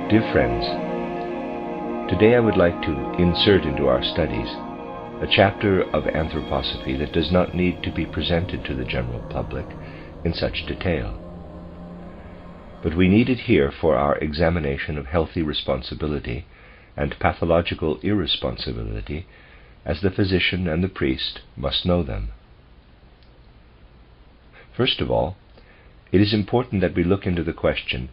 Dear friends, today I would like to insert into our studies a chapter of anthroposophy that does not need to be presented to the general public in such detail. But we need it here for our examination of healthy responsibility and pathological irresponsibility, as the physician and the priest must know them. First of all, it is important that we look into the question,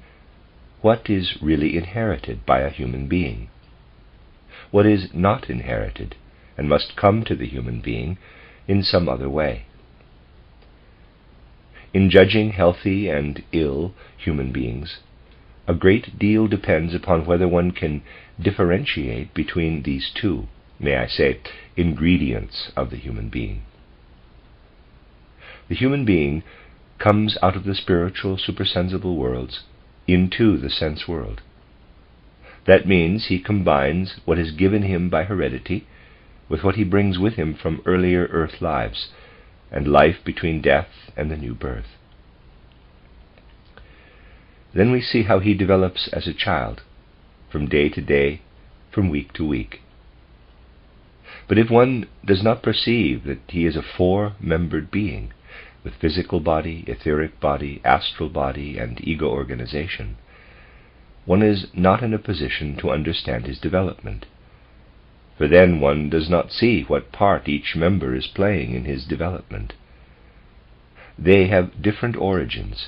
what is really inherited by a human being? What is not inherited and must come to the human being in some other way? In judging healthy and ill human beings, a great deal depends upon whether one can differentiate between these two, may I say, ingredients of the human being. The human being comes out of the spiritual supersensible worlds into the sense world. That means he combines what is given him by heredity with what he brings with him from earlier earth lives and life between death and the new birth. Then we see how he develops as a child, from day to day, from week to week. But if one does not perceive that he is a four-membered being, with physical body, etheric body, astral body, and ego organization, one is not in a position to understand his development, for then one does not see what part each member is playing in his development. They have different origins.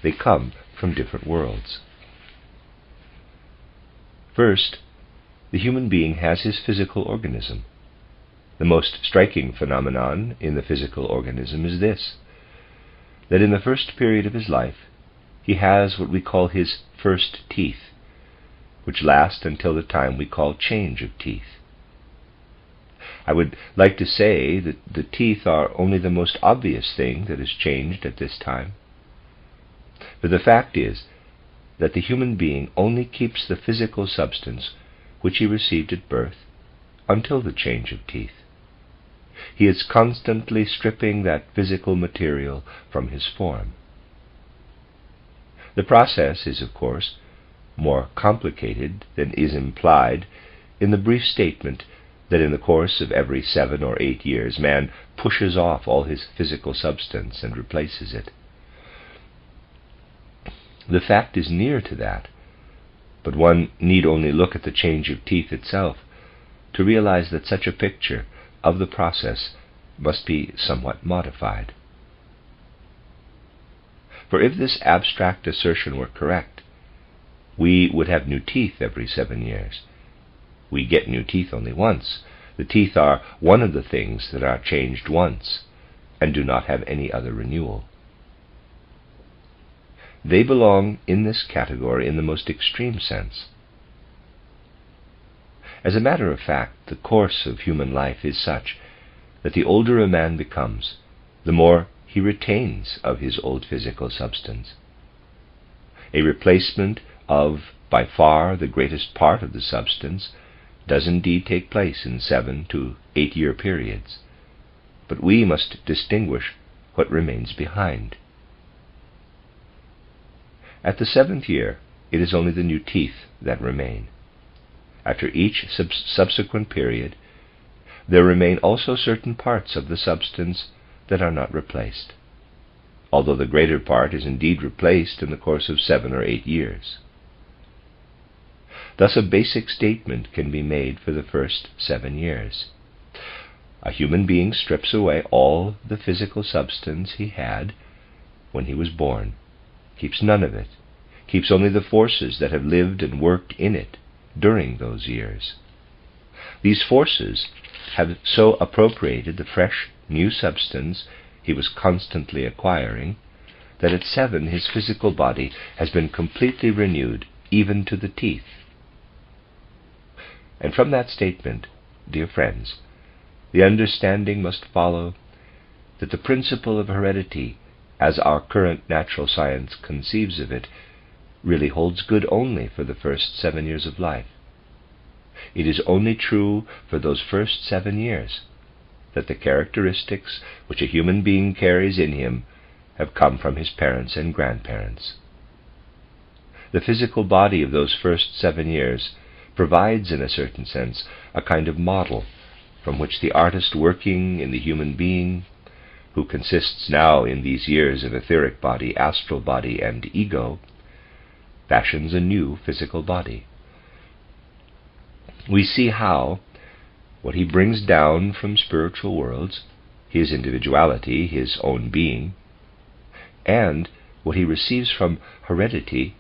They come from different worlds. First, the human being has his physical organism. The most striking phenomenon in the physical organism is this, that in the first period of his life, he has what we call his first teeth, which last until the time we call change of teeth. I would like to say that the teeth are only the most obvious thing that is changed at this time. But the fact is that the human being only keeps the physical substance which he received at birth until the change of teeth. He is constantly stripping that physical material from his form. The process is, of course, more complicated than is implied in the brief statement that in the course of every 7 or 8 years man pushes off all his physical substance and replaces it. The fact is near to that, but one need only look at the change of teeth itself to realize that such a picture of the process must be somewhat modified. For if this abstract assertion were correct, we would have new teeth every 7 years. We get new teeth only once. The teeth are one of the things that are changed once and do not have any other renewal. They belong in this category in the most extreme sense. As a matter of fact, the course of human life is such that the older a man becomes, the more he retains of his old physical substance. A replacement of, by far, the greatest part of the substance does indeed take place in 7 to 8 year periods, but we must distinguish what remains behind. At the 7th year, it is only the new teeth that remain. After each subsequent period, there remain also certain parts of the substance that are not replaced, although the greater part is indeed replaced in the course of 7 or 8 years. Thus a basic statement can be made for the first 7 years. A human being strips away all the physical substance he had when he was born, keeps none of it, keeps only the forces that have lived and worked in it during those years. These forces have so appropriated the fresh, new substance he was constantly acquiring, that at 7 his physical body has been completely renewed, even to the teeth. And from that statement, dear friends, the understanding must follow that the principle of heredity, as our current natural science conceives of it, really holds good only for the first 7 years of life. It is only true for those first 7 years that the characteristics which a human being carries in him have come from his parents and grandparents. the physical body of those first 7 years provides, in a certain sense, a kind of model from which the artist working in the human being, who consists now in these years of etheric body, astral body, and ego, fashions a new physical body. We see how what he brings down from spiritual worlds, his individuality, his own being, and what he receives from heredity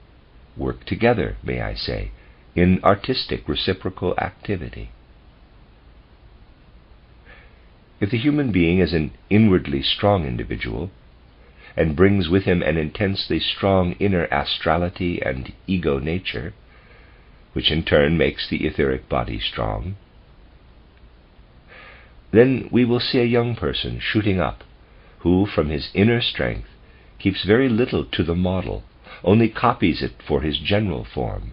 work together, may I say, in artistic reciprocal activity. If the human being is an inwardly strong individual, and brings with him an intensely strong inner astrality and ego nature, which in turn makes the etheric body strong, then we will see a young person shooting up, who from his inner strength keeps very little to the model, only copies it for his general form.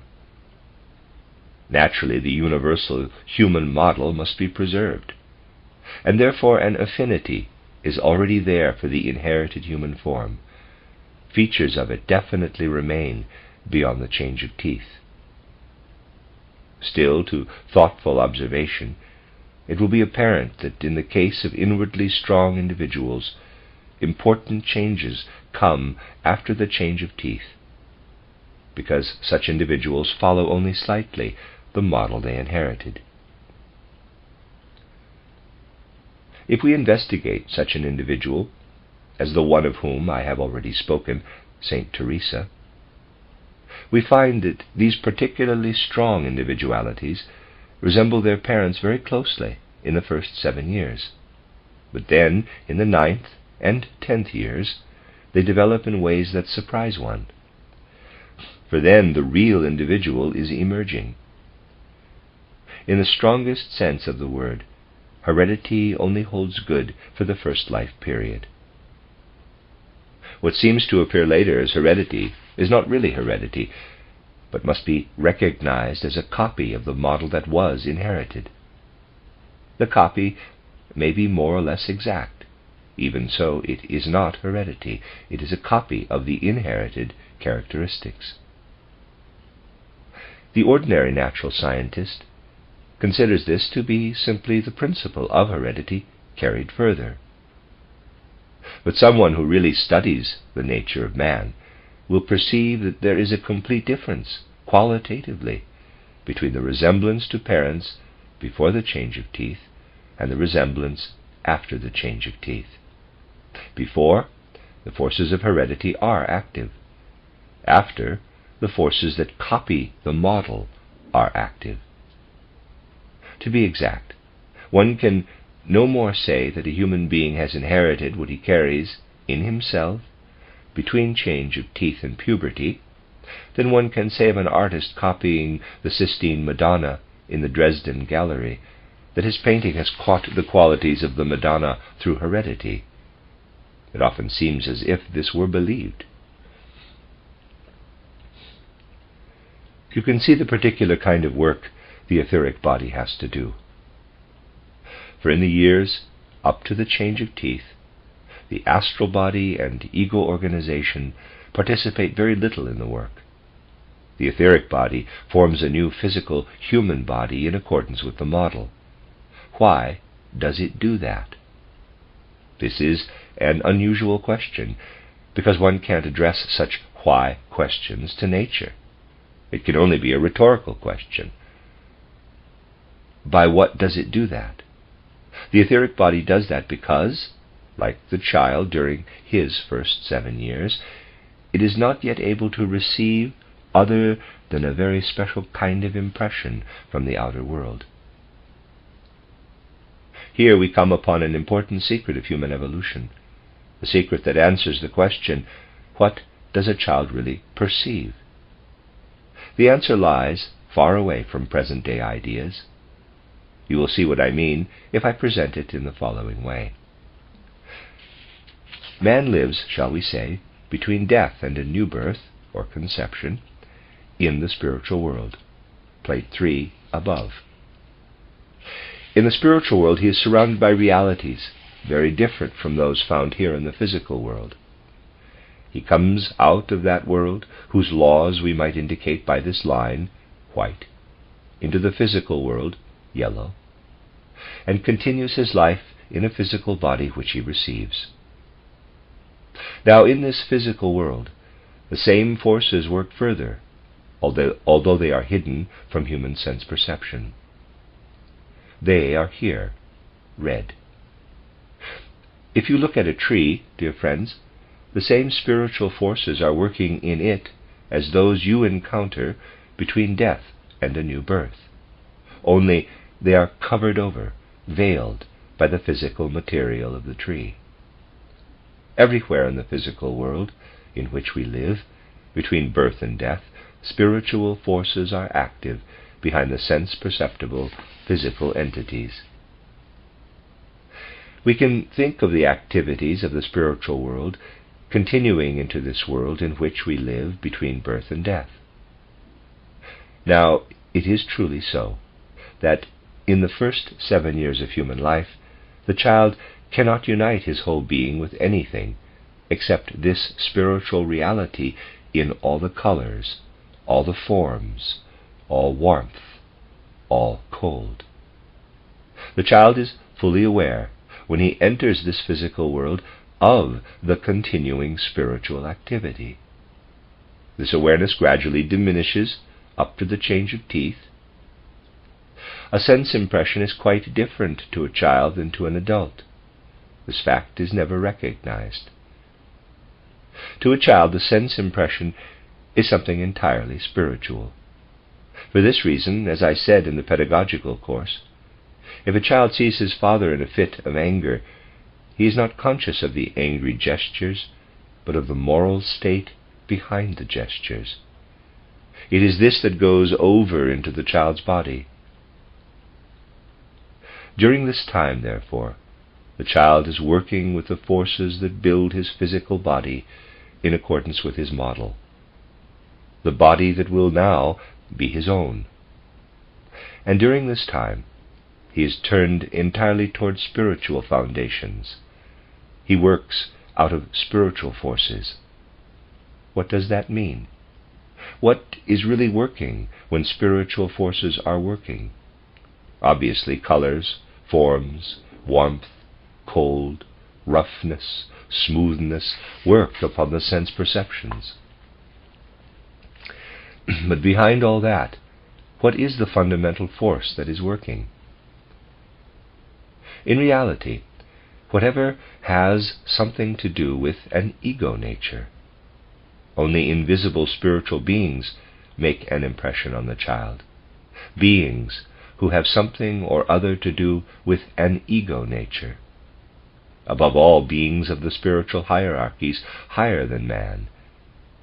Naturally, the universal human model must be preserved, and therefore an affinity is already there for the inherited human form. Features of it definitely remain beyond the change of teeth. Still, to thoughtful observation, it will be apparent that in the case of inwardly strong individuals, important changes come after the change of teeth, because such individuals follow only slightly the model they inherited. If we investigate such an individual, as the one of whom I have already spoken, Saint Teresa, we find that these particularly strong individualities resemble their parents very closely in the first 7 years, but then in the 9th and 10th years they develop in ways that surprise one, for then the real individual is emerging. In the strongest sense of the word, heredity only holds good for the first life period. What seems to appear later as heredity is not really heredity, but must be recognized as a copy of the model that was inherited. The copy may be more or less exact. Even so, it is not heredity. It is a copy of the inherited characteristics. The ordinary natural scientist considers this to be simply the principle of heredity carried further. But someone who really studies the nature of man will perceive that there is a complete difference, qualitatively, between the resemblance to parents before the change of teeth and the resemblance after the change of teeth. Before, the forces of heredity are active. After, the forces that copy the model are active. To be exact, one can no more say that a human being has inherited what he carries in himself between change of teeth and puberty than one can say of an artist copying the Sistine Madonna in the Dresden Gallery that his painting has caught the qualities of the Madonna through heredity. It often seems as if this were believed. You can see the particular kind of work the etheric body has to do. For in the years up to the change of teeth, the astral body and ego organization participate very little in the work. The etheric body forms a new physical human body in accordance with the model. Why does it do that? This is an unusual question, because one can't address such why questions to nature. It can only be a rhetorical question. By what does it do that? The etheric body does that because, like the child during his first 7 years, it is not yet able to receive other than a very special kind of impression from the outer world. Here we come upon an important secret of human evolution, a secret that answers the question, what does a child really perceive? The answer lies far away from present-day ideas. You will see what I mean if I present it in the following way. Man lives, shall we say, between death and a new birth, or conception, in the spiritual world. Plate 3 above. In the spiritual world he is surrounded by realities very different from those found here in the physical world. He comes out of that world, whose laws we might indicate by this line, white, into the physical world, yellow, and continues his life in a physical body which he receives. Now, in this physical world, the same forces work further, although they are hidden from human sense perception. They are here, red. If you look at a tree, dear friends, the same spiritual forces are working in it as those you encounter between death and a new birth. Only they are covered over, veiled by the physical material of the tree. Everywhere in the physical world in which we live, between birth and death, spiritual forces are active behind the sense-perceptible physical entities. We can think of the activities of the spiritual world continuing into this world in which we live between birth and death. Now, it is truly so that in the first 7 years of human life, the child cannot unite his whole being with anything except this spiritual reality in all the colors, all the forms, all warmth, all cold. The child is fully aware, when he enters this physical world, of the continuing spiritual activity. This awareness gradually diminishes up to the change of teeth. A sense impression is quite different to a child than to an adult. This fact is never recognized. To a child, the sense impression is something entirely spiritual. For this reason, as I said in the pedagogical course, if a child sees his father in a fit of anger, he is not conscious of the angry gestures, but of the moral state behind the gestures. It is this that goes over into the child's body. During this time, therefore, the child is working with the forces that build his physical body in accordance with his model, the body that will now be his own. And during this time, he is turned entirely towards spiritual foundations. He works out of spiritual forces. What does that mean? What is really working when spiritual forces are working? Obviously, colors, forms, warmth, cold, roughness, smoothness work upon the sense perceptions. But behind all that, what is the fundamental force that is working? In reality, whatever has something to do with an ego nature. Only invisible spiritual beings make an impression on the child. Beings who have something or other to do with an ego nature. Above all, beings of the spiritual hierarchies higher than man,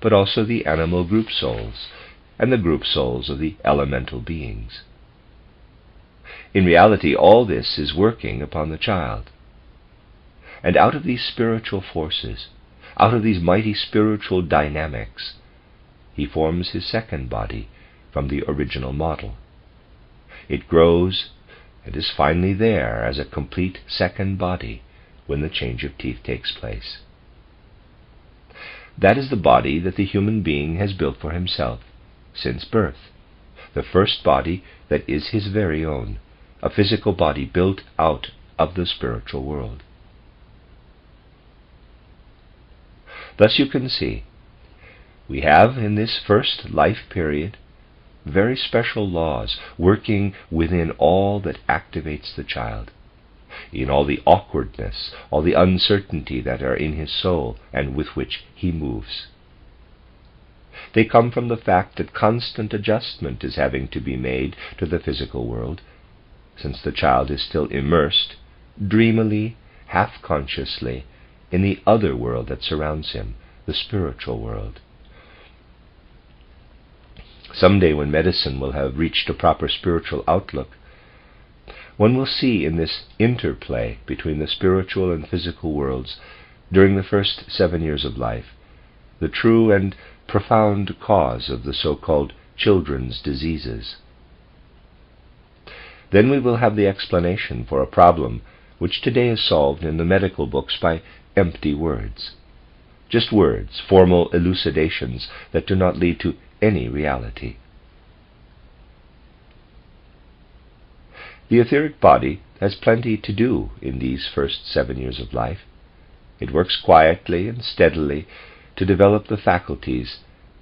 but also the animal group souls and the group souls of the elemental beings. In reality, all this is working upon the child. And out of these spiritual forces, out of these mighty spiritual dynamics, he forms his second body from the original model. It grows and is finally there as a complete second body when the change of teeth takes place. That is the body that the human being has built for himself since birth, the first body that is his very own, a physical body built out of the spiritual world. Thus you can see, we have in this first life period very special laws working within all that activates the child, in all the awkwardness, all the uncertainty that are in his soul and with which he moves. They come from the fact that constant adjustment is having to be made to the physical world, since the child is still immersed, dreamily, half-consciously, in the other world that surrounds him, the spiritual world. Someday, when medicine will have reached a proper spiritual outlook, one will see in this interplay between the spiritual and physical worlds during the first 7 years of life the true and profound cause of the so-called children's diseases. Then we will have the explanation for a problem which today is solved in the medical books by empty words. just words, formal elucidations that do not lead to any reality. The etheric body has plenty to do in these first 7 years of life. It works quietly and steadily to develop the faculties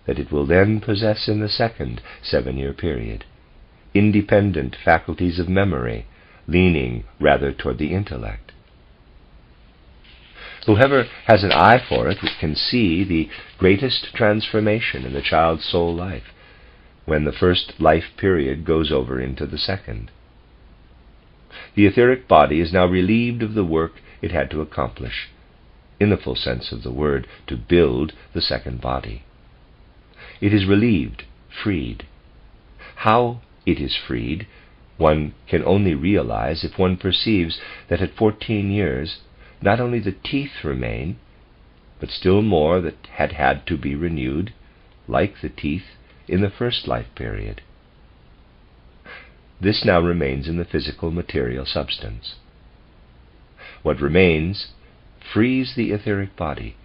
that it will then possess in the second 7-year period, independent faculties of memory, leaning rather toward the intellect. Whoever has an eye for it can see the greatest transformation in the child's soul life when the first life period goes over into the second. The etheric body is now relieved of the work it had to accomplish, in the full sense of the word, to build the second body. It is relieved, freed. How it is freed, one can only realize if one perceives that at 14 years not only the teeth remain, but still more that had to be renewed, like the teeth in the first life period. This now remains in the physical material substance. What remains frees the etheric body,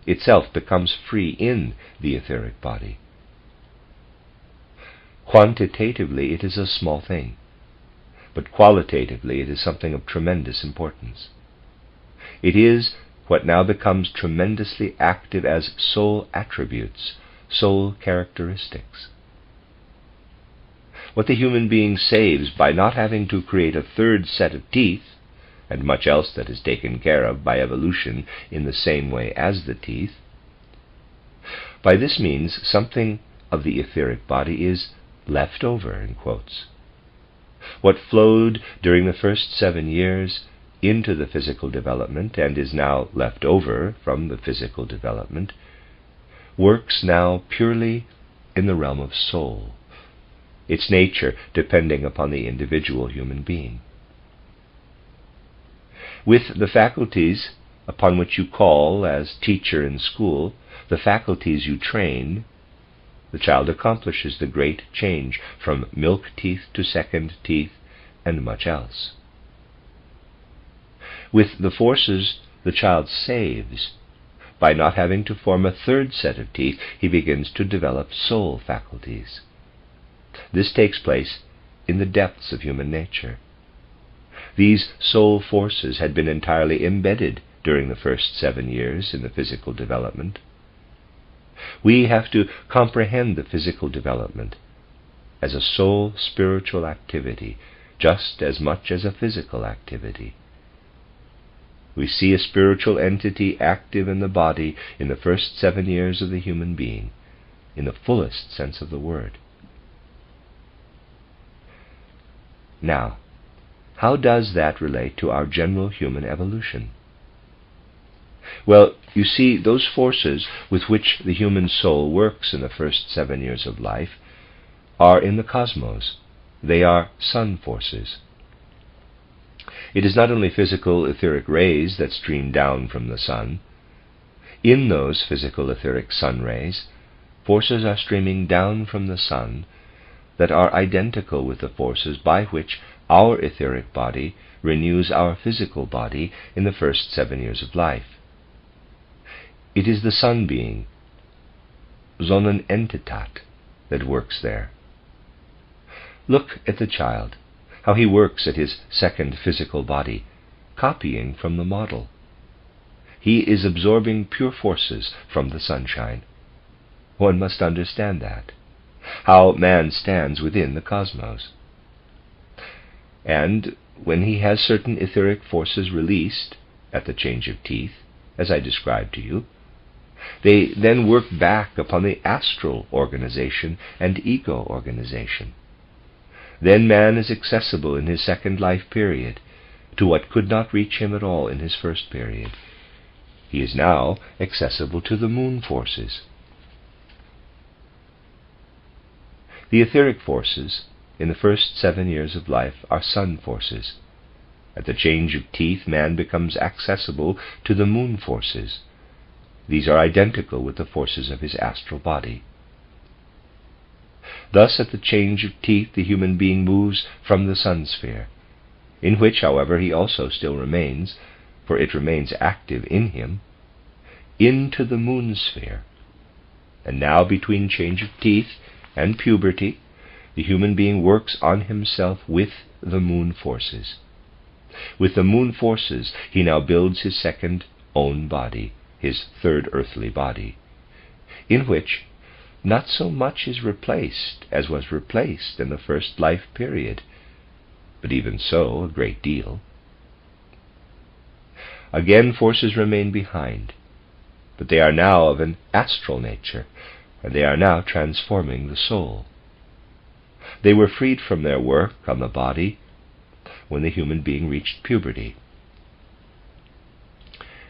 itself becomes free in the etheric body. Quantitatively it is a small thing, but qualitatively it is something of tremendous importance. It is what now becomes tremendously active as soul attributes, soul characteristics. What the human being saves by not having to create a third set of teeth, and much else that is taken care of by evolution in the same way as the teeth, by this means something of the etheric body is left over, in quotes. What flowed during the first 7 years into the physical development and is now left over from the physical development works now purely in the realm of soul, its nature depending upon the individual human being. With the faculties upon which you call as teacher in school, the faculties you train, the child accomplishes the great change from milk teeth to second teeth and much else. With the forces the child saves, by not having to form a third set of teeth, he begins to develop soul faculties. This takes place in the depths of human nature. These soul forces had been entirely embedded during the first 7 years in the physical development. We have to comprehend the physical development as a soul spiritual activity, just as much as a physical activity. We see a spiritual entity active in the body in the first 7 years of the human being, in the fullest sense of the word. Now, how does that relate to our general human evolution? Well, you see, those forces with which the human soul works in the first 7 years of life are in the cosmos. They are sun forces. It is not only physical etheric rays that stream down from the sun. In those physical etheric sun rays, forces are streaming down from the sun that are identical with the forces by which our etheric body renews our physical body in the first 7 years of life. It is the sun being, Sonnenentitat, that works there. Look at the child, how he works at his second physical body, copying from the model. He is absorbing pure forces from the sunshine. One must understand that, how man stands within the cosmos. And when he has certain etheric forces released at the change of teeth, as I described to you, they then work back upon the astral organization and ego organization. Then man is accessible in his second life period to what could not reach him at all in his first period. He is now accessible to the moon forces. The etheric forces in the first 7 years of life are sun forces. At the change of teeth, man becomes accessible to the moon forces. These are identical with the forces of his astral body. Thus, at the change of teeth, the human being moves from the sun sphere, in which, however, he also still remains, for it remains active in him, into the moon sphere. And now, between change of teeth and puberty, the human being works on himself with the moon forces. With the moon forces, he now builds his second own body, his third earthly body, in which not so much is replaced as was replaced in the first life period, but even so, a great deal. Again, forces remain behind, but they are now of an astral nature, and they are now transforming the soul. They were freed from their work on the body when the human being reached puberty.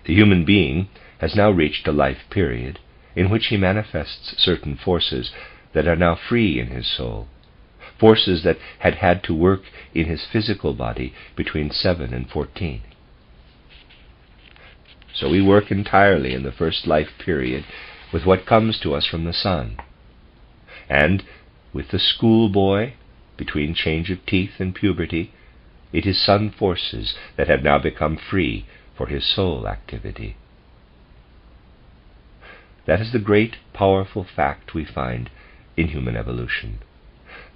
The human being has now reached a life period in which he manifests certain forces that are now free in his soul, forces that had had to work in his physical body between 7 and 14. So we work entirely in the first life period with what comes to us from the sun. And with the schoolboy, between change of teeth and puberty, it is sun forces that have now become free for his soul activity. That is the great, powerful fact we find in human evolution,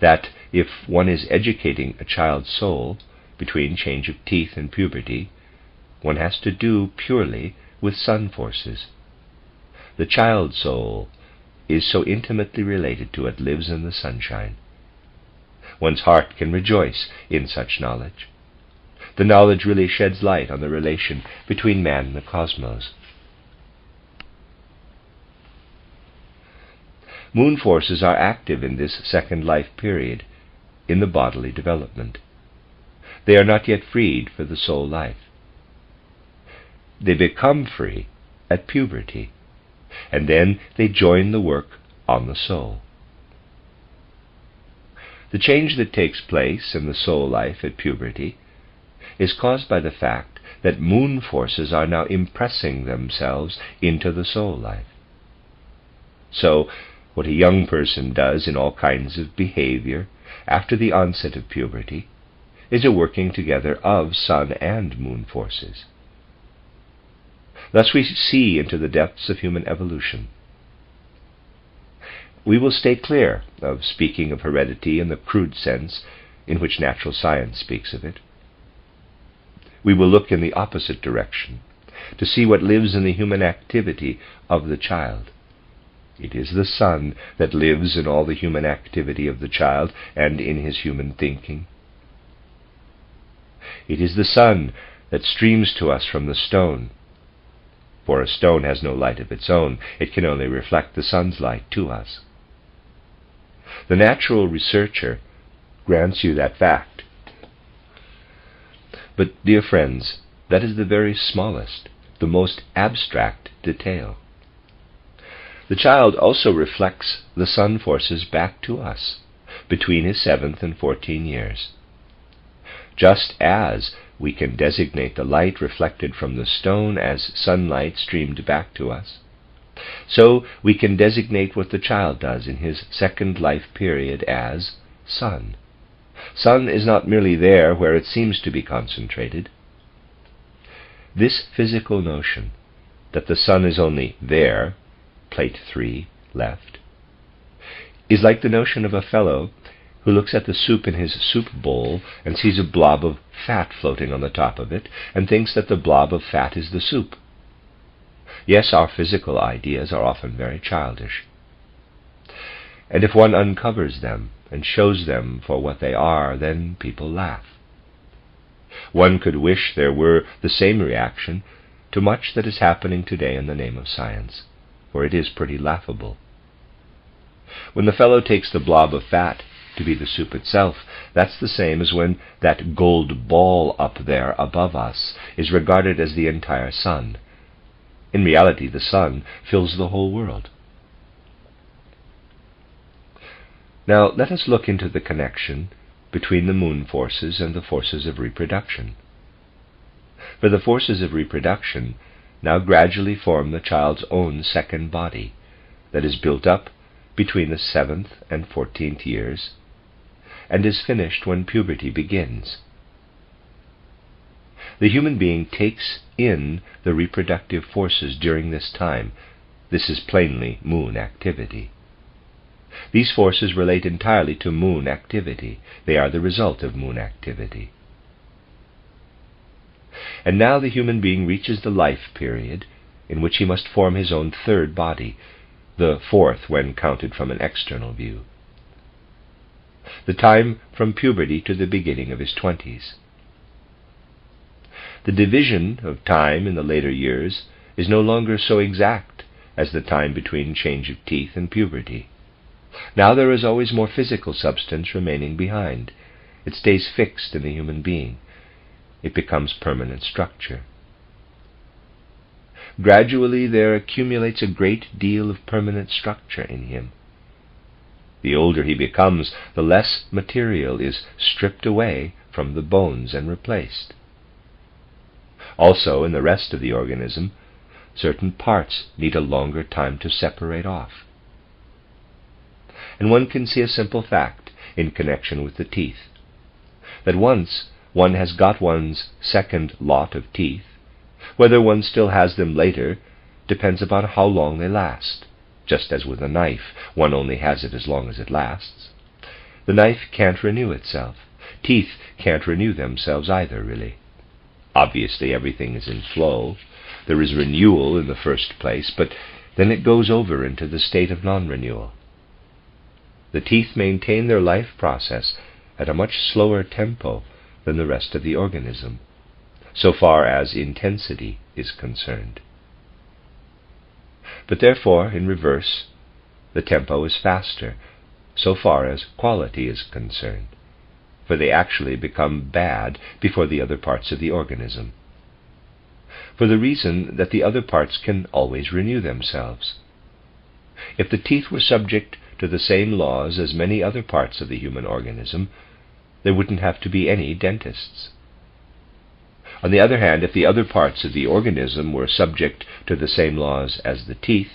that if one is educating a child's soul between change of teeth and puberty, one has to do purely with sun forces. The child soul is so intimately related to it, lives in the sunshine. One's heart can rejoice in such knowledge. The knowledge really sheds light on the relation between man and the cosmos. Moon forces are active in this second life period in the bodily development. They are not yet freed for the soul life. They become free at puberty, and then they join the work on the soul. The change that takes place in the soul life at puberty is caused by the fact that moon forces are now impressing themselves into the soul life. So, what a young person does in all kinds of behavior after the onset of puberty is a working together of sun and moon forces. Thus we see into the depths of human evolution. We will stay clear of speaking of heredity in the crude sense in which natural science speaks of it. We will look in the opposite direction to see what lives in the human activity of the child. It is the sun that lives in all the human activity of the child and in his human thinking. It is the sun that streams to us from the stone, for a stone has no light of its own. It can only reflect the sun's light to us. The natural researcher grants you that fact. But, dear friends, that is the very smallest, the most abstract detail. The child also reflects the sun forces back to us between his 7th and 14 years. Just as we can designate the light reflected from the stone as sunlight streamed back to us, so we can designate what the child does in his second life period as sun. Sun is not merely there where it seems to be concentrated. This physical notion that the sun is only there, plate 3, left, is like the notion of a fellow who looks at the soup in his soup bowl and sees a blob of fat floating on the top of it and thinks that the blob of fat is the soup. Yes, our physical ideas are often very childish. And if one uncovers them and shows them for what they are, then people laugh. One could wish there were the same reaction to much that is happening today in the name of science, for it is pretty laughable. When the fellow takes the blob of fat to be the soup itself, that's the same as when that gold ball up there above us is regarded as the entire sun. In reality, the sun fills the whole world. Now, let us look into the connection between the moon forces and the forces of reproduction. For the forces of reproduction now gradually form the child's own second body that is built up between the 7th and 14th years and is finished when puberty begins. The human being takes in the reproductive forces during this time. This is plainly moon activity. These forces relate entirely to moon activity. They are the result of moon activity. And now the human being reaches the life period in which he must form his own third body, the fourth when counted from an external view. The time from puberty to the beginning of his 20s. The division of time in the later years is no longer so exact as the time between change of teeth and puberty. Now there is always more physical substance remaining behind. It stays fixed in the human being. It becomes permanent structure. Gradually there accumulates a great deal of permanent structure in him. The older he becomes, the less material is stripped away from the bones and replaced. Also, in the rest of the organism, certain parts need a longer time to separate off. And one can see a simple fact in connection with the teeth, that once one has got one's second lot of teeth, whether one still has them later depends upon how long they last. Just as with a knife, one only has it as long as it lasts. The knife can't renew itself. Teeth can't renew themselves either, really. Obviously, everything is in flow. There is renewal in the first place, but then it goes over into the state of non-renewal. The teeth maintain their life process at a much slower tempo than the rest of the organism, so far as intensity is concerned. But therefore, in reverse, the tempo is faster, so far as quality is concerned, for they actually become bad before the other parts of the organism, for the reason that the other parts can always renew themselves. If the teeth were subject to the same laws as many other parts of the human organism, there wouldn't have to be any dentists. On the other hand, if the other parts of the organism were subject to the same laws as the teeth,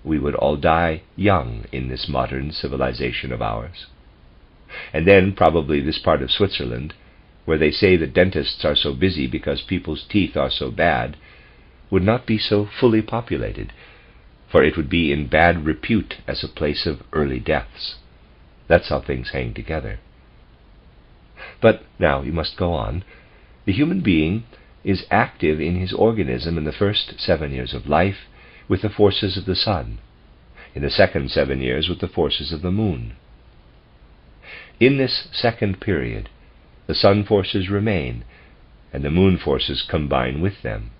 we would all die young in this modern civilization of ours. And then probably this part of Switzerland, where they say that dentists are so busy because people's teeth are so bad, would not be so fully populated, for it would be in bad repute as a place of early deaths. That's how things hang together. But now you must go on. The human being is active in his organism in the first 7 years of life with the forces of the sun, in the second 7 years with the forces of the moon. In this second period, the sun forces remain, and the moon forces combine with them.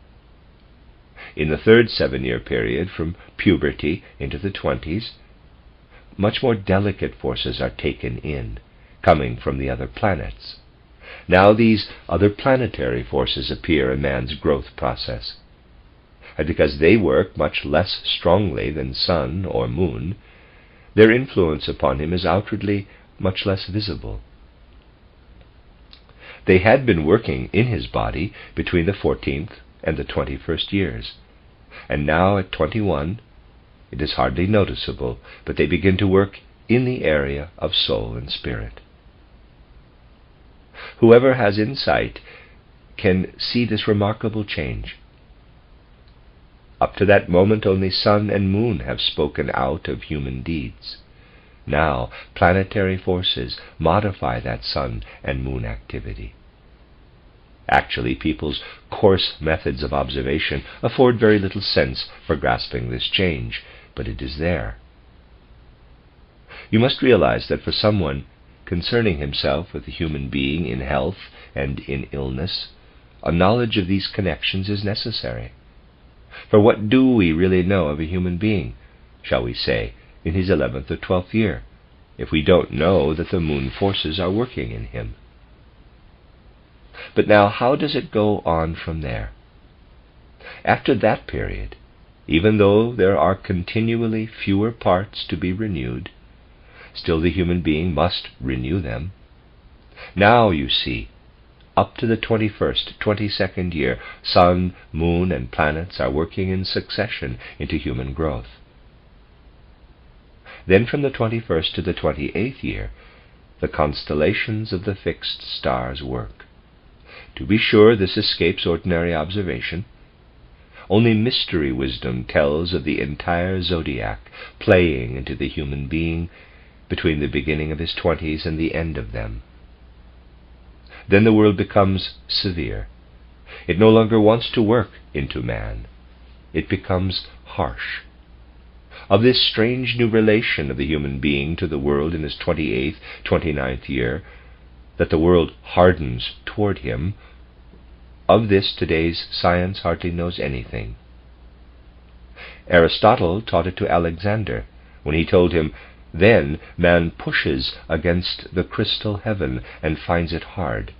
In the third 7-year period, from puberty into the 20s, much more delicate forces are taken in, coming from the other planets. Now these other planetary forces appear in man's growth process, and because they work much less strongly than sun or moon, their influence upon him is outwardly much less visible. They had been working in his body between the 14th and the 21st years, and now at 21 it is hardly noticeable, but they begin to work in the area of soul and spirit. Whoever has insight can see this remarkable change. Up to that moment only sun and moon have spoken out of human deeds. Now planetary forces modify that sun and moon activity. Actually, people's coarse methods of observation afford very little sense for grasping this change, but it is there. You must realize that for someone concerning himself with a human being in health and in illness, a knowledge of these connections is necessary. For what do we really know of a human being, shall we say, in his 11th or 12th year, if we don't know that the moon forces are working in him? But now, how does it go on from there? After that period, even though there are continually fewer parts to be renewed, still the human being must renew them. Now, you see, up to the 21st, 22nd year, sun, moon, and planets are working in succession into human growth. Then from the 21st to the 28th year, the constellations of the fixed stars work. To be sure, this escapes ordinary observation. Only mystery wisdom tells of the entire zodiac playing into the human being between the beginning of his 20s and the end of them. Then the world becomes severe. It no longer wants to work into man. It becomes harsh. Of this strange new relation of the human being to the world in his 28th, 29th year, that the world hardens toward him, of this today's science hardly knows anything. Aristotle taught it to Alexander when he told him, "Then man pushes against the crystal heaven and finds it hard."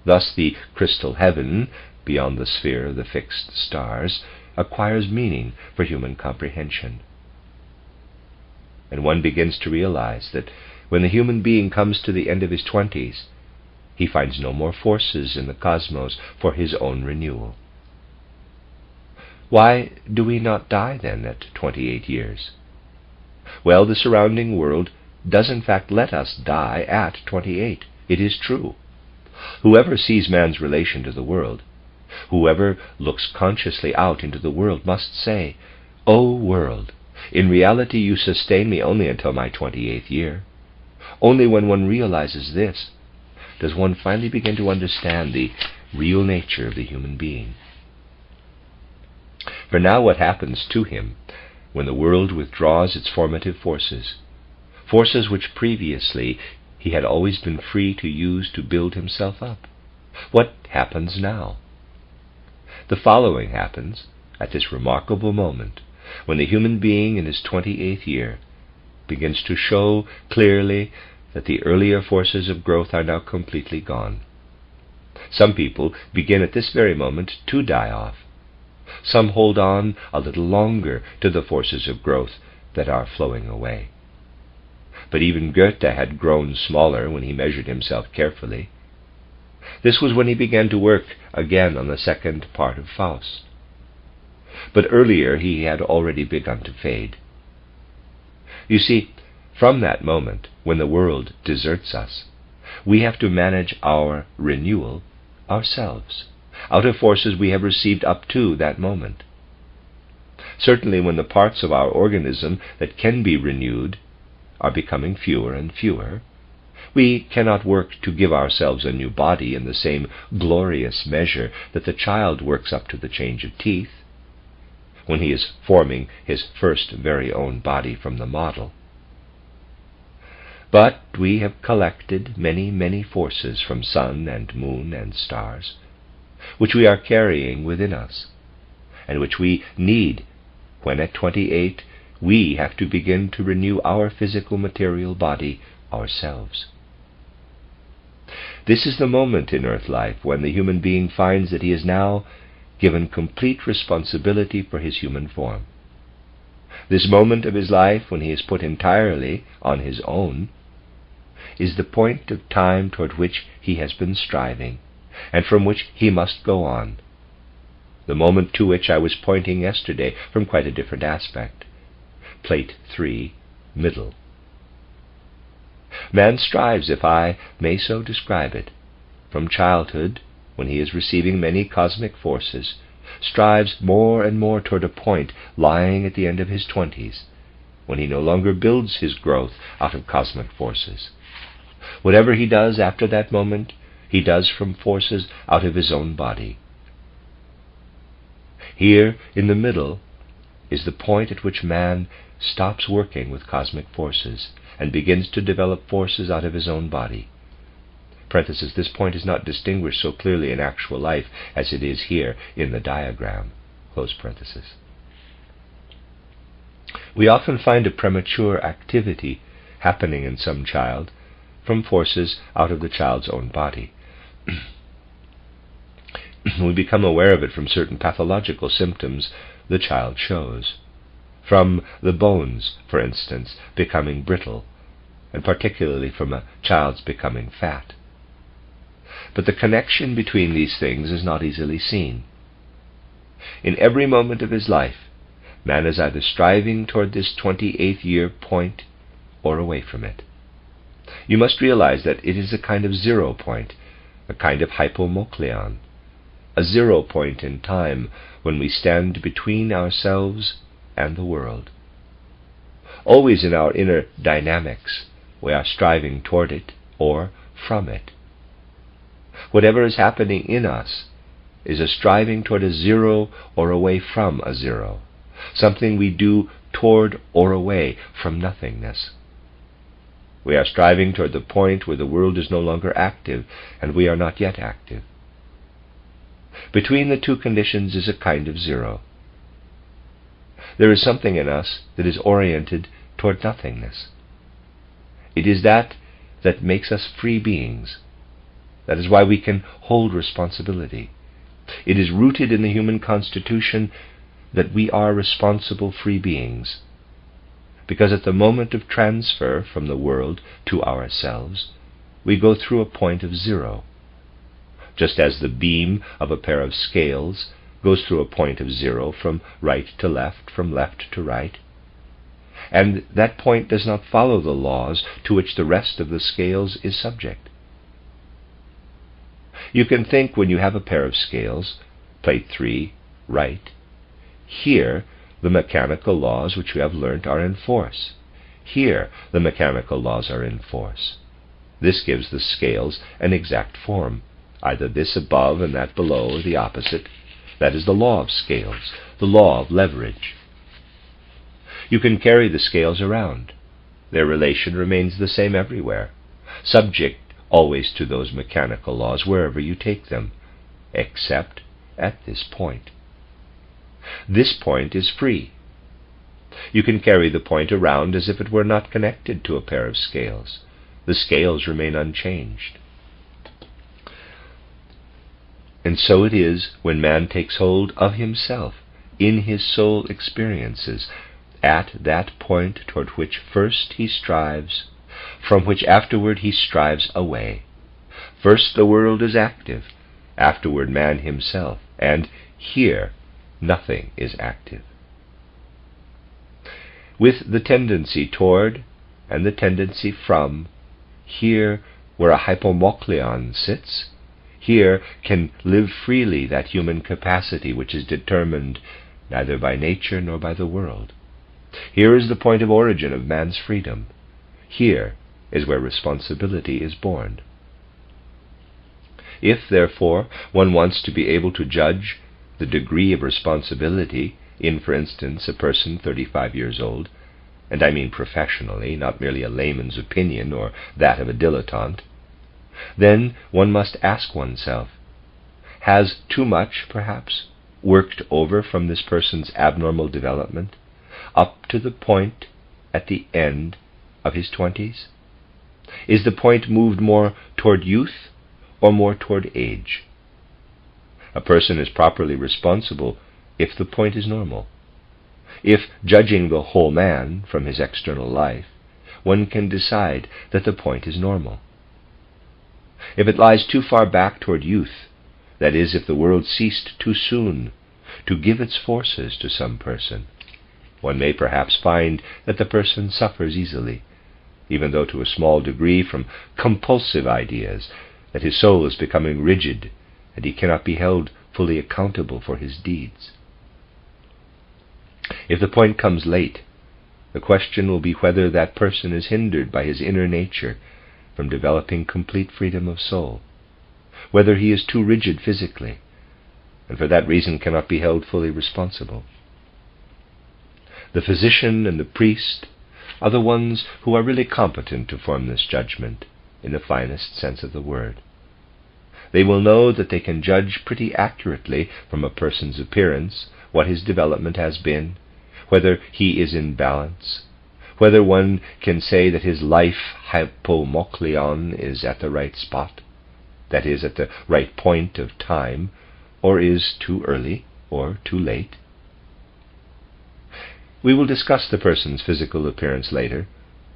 Thus the crystal heaven, beyond the sphere of the fixed stars, acquires meaning for human comprehension. And one begins to realize that when the human being comes to the end of his 20s, he finds no more forces in the cosmos for his own renewal. Why do we not die then at 28 years? Well, the surrounding world does in fact let us die at 28. It is true. Whoever sees man's relation to the world, whoever looks consciously out into the world, must say, "O world, in reality you sustain me only until my 28th year." Only when one realizes this does one finally begin to understand the real nature of the human being. For now what happens to him when the world withdraws its formative forces, forces which previously he had always been free to use to build himself up? What happens now? The following happens at this remarkable moment when the human being in his 28th year begins to show clearly that the earlier forces of growth are now completely gone. Some people begin at this very moment to die off. Some hold on a little longer to the forces of growth that are flowing away. But even Goethe had grown smaller when he measured himself carefully. This was when he began to work again on the second part of Faust. But earlier he had already begun to fade. You see, from that moment, when the world deserts us, we have to manage our renewal ourselves, out of forces we have received up to that moment. Certainly when the parts of our organism that can be renewed are becoming fewer and fewer, we cannot work to give ourselves a new body in the same glorious measure that the child works up to the change of teeth, when he is forming his first very own body from the model. But we have collected many, many forces from sun and moon and stars, which we are carrying within us, and which we need when at 28 we have to begin to renew our physical material body ourselves. This is the moment in earth life when the human being finds that he is now given complete responsibility for his human form. This moment of his life, when he is put entirely on his own, is the point of time toward which he has been striving, and from which he must go on. The moment to which I was pointing yesterday from quite a different aspect. Plate 3, middle. Man strives, if I may so describe it, from childhood, when he is receiving many cosmic forces, strives more and more toward a point lying at the end of his 20s, when he no longer builds his growth out of cosmic forces. Whatever he does after that moment, he does from forces out of his own body. Here, in the middle, is the point at which man stops working with cosmic forces and begins to develop forces out of his own body. Parenthesis, this point is not distinguished so clearly in actual life as it is here in the diagram. Close parenthesis. We often find a premature activity happening in some child from forces out of the child's own body. We become aware of it from certain pathological symptoms the child shows. From the bones, for instance, becoming brittle, and particularly from a child's becoming fat. But the connection between these things is not easily seen. In every moment of his life, man is either striving toward this 28th year point or away from it. You must realize that it is a kind of 0 point a kind of hypomokleon, a 0 point in time when we stand between ourselves and the world. Always in our inner dynamics, we are striving toward it or from it. Whatever is happening in us is a striving toward a 0 or away from a 0, something we do toward or away from nothingness. We are striving toward the point where the world is no longer active, and we are not yet active. Between the two conditions is a kind of 0. There is something in us that is oriented toward nothingness. It is that makes us free beings. That is why we can hold responsibility. It is rooted in the human constitution that we are responsible free beings, because at the moment of transfer from the world to ourselves, we go through a point of 0, just as the beam of a pair of scales goes through a point of 0 from right to left, from left to right, and that point does not follow the laws to which the rest of the scales is subject. You can think, when you have a pair of scales, plate 3, right, here the mechanical laws which you have learnt are in force. Here the mechanical laws are in force. This gives the scales an exact form, either this above and that below, or the opposite. That is the law of scales, the law of leverage. You can carry the scales around. Their relation remains the same everywhere, subject always to those mechanical laws wherever you take them, except at this point. This point is free. You can carry the point around as if it were not connected to a pair of scales. The scales remain unchanged. And so it is when man takes hold of himself in his soul experiences, at that point toward which first he strives, from which afterward he strives away. First the world is active, afterward man himself, and here nothing is active. With the tendency toward and the tendency from, here where a hypomokleon sits, here can live freely that human capacity which is determined neither by nature nor by the world. Here is the point of origin of man's freedom. Here is where responsibility is born. If, therefore, one wants to be able to judge the degree of responsibility in, for instance, a person 35 years old, and I mean professionally, not merely a layman's opinion or that of a dilettante, then one must ask oneself, has too much, perhaps, worked over from this person's abnormal development up to the point at the end of his 20s? Is the point moved more toward youth or more toward age? A person is properly responsible if the point is normal. If, judging the whole man from his external life, one can decide that the point is normal. If it lies too far back toward youth, that is, if the world ceased too soon to give its forces to some person, one may perhaps find that the person suffers easily, even though to a small degree from compulsive ideas, that his soul is becoming rigid, and he cannot be held fully accountable for his deeds. If the point comes late, the question will be whether that person is hindered by his inner nature from developing complete freedom of soul, whether he is too rigid physically, and for that reason cannot be held fully responsible. The physician and the priest are the ones who are really competent to form this judgment in the finest sense of the word. They will know that they can judge pretty accurately from a person's appearance what his development has been, whether he is in balance, whether one can say that his life hypomokleon is at the right spot, that is, at the right point of time, or is too early or too late. We will discuss the person's physical appearance later,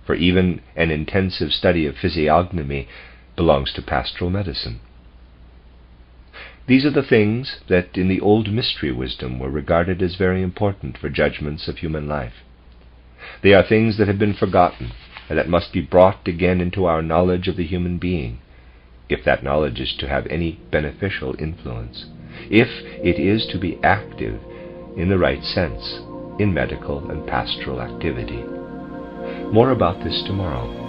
for even an intensive study of physiognomy belongs to pastoral medicine. These are the things that in the old mystery wisdom were regarded as very important for judgments of human life. They are things that have been forgotten and that must be brought again into our knowledge of the human being, if that knowledge is to have any beneficial influence, if it is to be active in the right sense in medical and pastoral activity. More about this tomorrow.